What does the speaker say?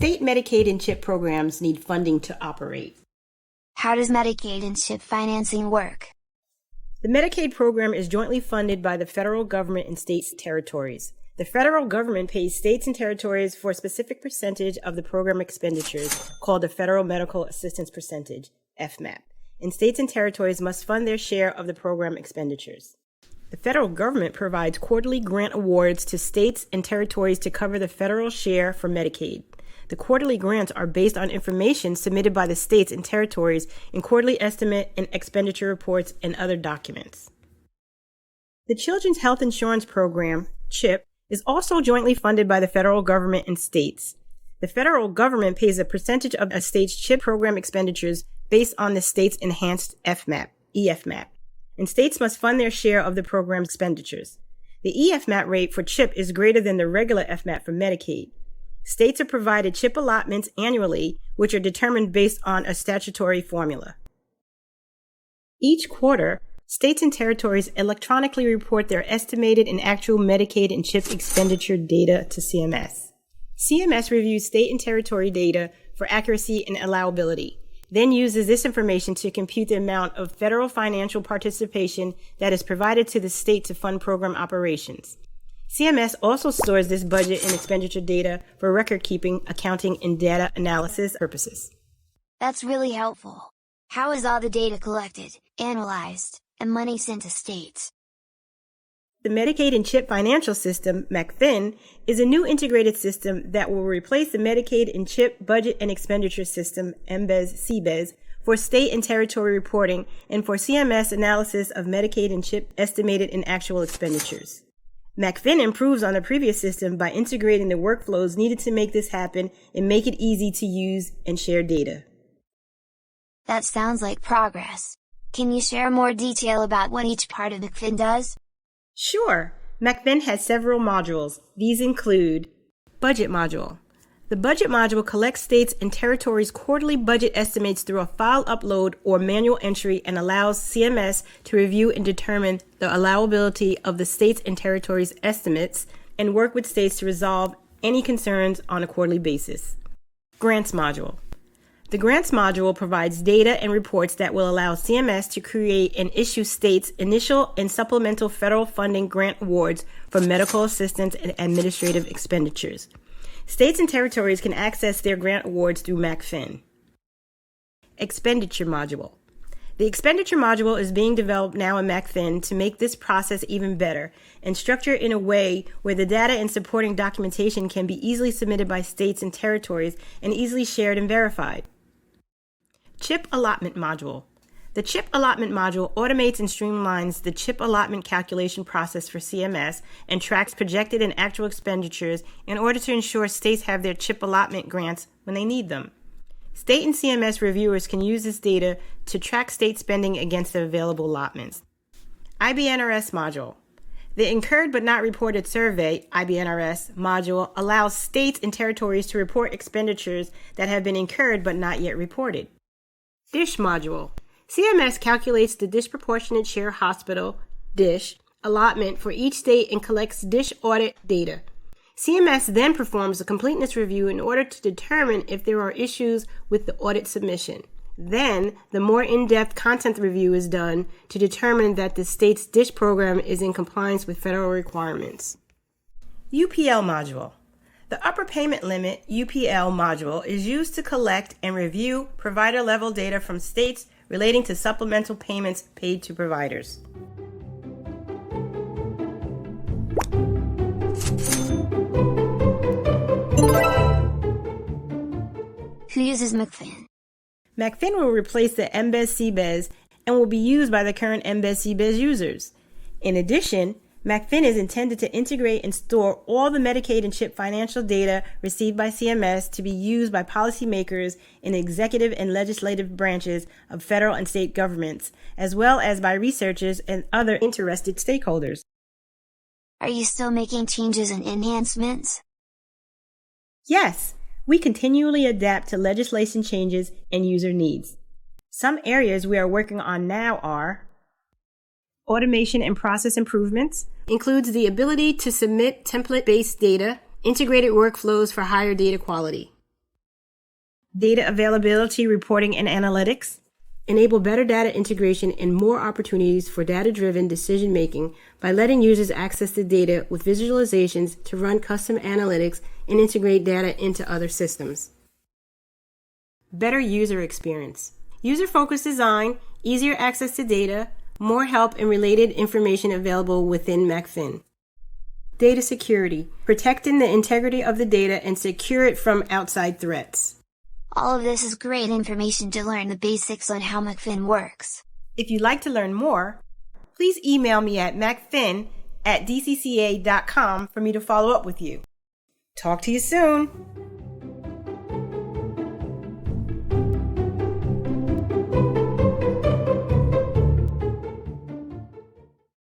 State Medicaid and CHIP programs need funding to operate. How does Medicaid and CHIP financing work? The Medicaid program is jointly funded by the federal government and states and territories. The federal government pays states and territories for a specific percentage of the program expenditures, called the Federal Medical Assistance Percentage, FMAP, and states and territories must fund their share of the program expenditures. The federal government provides quarterly grant awards to states and territories to cover the federal share for Medicaid. The quarterly grants are based on information submitted by the states and territories in quarterly estimate and expenditure reports and other documents. The Children's Health Insurance Program, CHIP, is also jointly funded by the federal government and states. The federal government pays a percentage of a state's CHIP program expenditures based on the state's enhanced FMAP, EFMAP, and states must fund their share of the program expenditures. The EFMAP rate for CHIP is greater than the regular FMAP for Medicaid. States are provided CHIP allotments annually, which are determined based on a statutory formula. Each quarter, states and territories electronically report their estimated and actual Medicaid and CHIP expenditure data to CMS. CMS reviews state and territory data for accuracy and allowability, then uses this information to compute the amount of federal financial participation that is provided to the state to fund program operations. CMS also stores this budget and expenditure data for record-keeping, accounting, and data analysis purposes. That's really helpful. How is all the data collected, analyzed, and money sent to states? The Medicaid and CHIP financial system, MACFin, is a new integrated system that will replace the Medicaid and CHIP budget and expenditure system, MBES-CBES, for state and territory reporting and for CMS analysis of Medicaid and CHIP estimated and actual expenditures. MACFin improves on the previous system by integrating the workflows needed to make this happen and make it easy to use and share data. That sounds like progress. Can you share more detail about what each part of MACFin does? Sure. MACFin has several modules. These include Budget Module. The Budget Module collects states and territories' quarterly budget estimates through a file upload or manual entry and allows CMS to review and determine the allowability of the states and territories' estimates and work with states to resolve any concerns on a quarterly basis. Grants Module. The Grants Module provides data and reports that will allow CMS to create and issue states' initial and supplemental federal funding grant awards for medical assistance and administrative expenditures. States and territories can access their grant awards through MACFin. Expenditure Module. The Expenditure Module is being developed now in MACFin to make this process even better and structure it in a way where the data and supporting documentation can be easily submitted by states and territories and easily shared and verified. CHIP Allotment Module. The CHIP Allotment Module automates and streamlines the CHIP allotment calculation process for CMS and tracks projected and actual expenditures in order to ensure states have their CHIP allotment grants when they need them. State and CMS reviewers can use this data to track state spending against the available allotments. IBNRS Module. The Incurred But Not Reported Survey, IBNRS module, allows states and territories to report expenditures that have been incurred but not yet reported. DISH Module. CMS calculates the disproportionate share hospital, DISH, allotment for each state and collects DISH audit data. CMS then performs a completeness review in order to determine if there are issues with the audit submission. Then, the more in-depth content review is done to determine that the state's DISH program is in compliance with federal requirements. UPL Module. The Upper Payment Limit, UPL module, is used to collect and review provider-level data from states relating to supplemental payments paid to providers. Who uses MACFin? MACFin will replace the MBES-CBES and will be used by the current MBES-CBES users. In addition, MACFin is intended to integrate and store all the Medicaid and CHIP financial data received by CMS to be used by policymakers in the executive and legislative branches of federal and state governments, as well as by researchers and other interested stakeholders. Are you still making changes and enhancements? Yes, we continually adapt to legislation changes and user needs. Some areas we are working on now are automation and process improvements, includes the ability to submit template-based data, integrated workflows for higher data quality. data availability, reporting, and analytics, enable better data integration and more opportunities for data-driven decision-making by letting users access the data with visualizations to run custom analytics and integrate data into other systems. Better user experience. User-focused design, easier access to data, more help and related information available within MACFin. Data security. Protecting the integrity of the data and secure it from outside threats. All of this is great information to learn the basics on how MACFin works. If you'd like to learn more, please email me at macfin@dcca.com for me to follow up with you. Talk to you soon.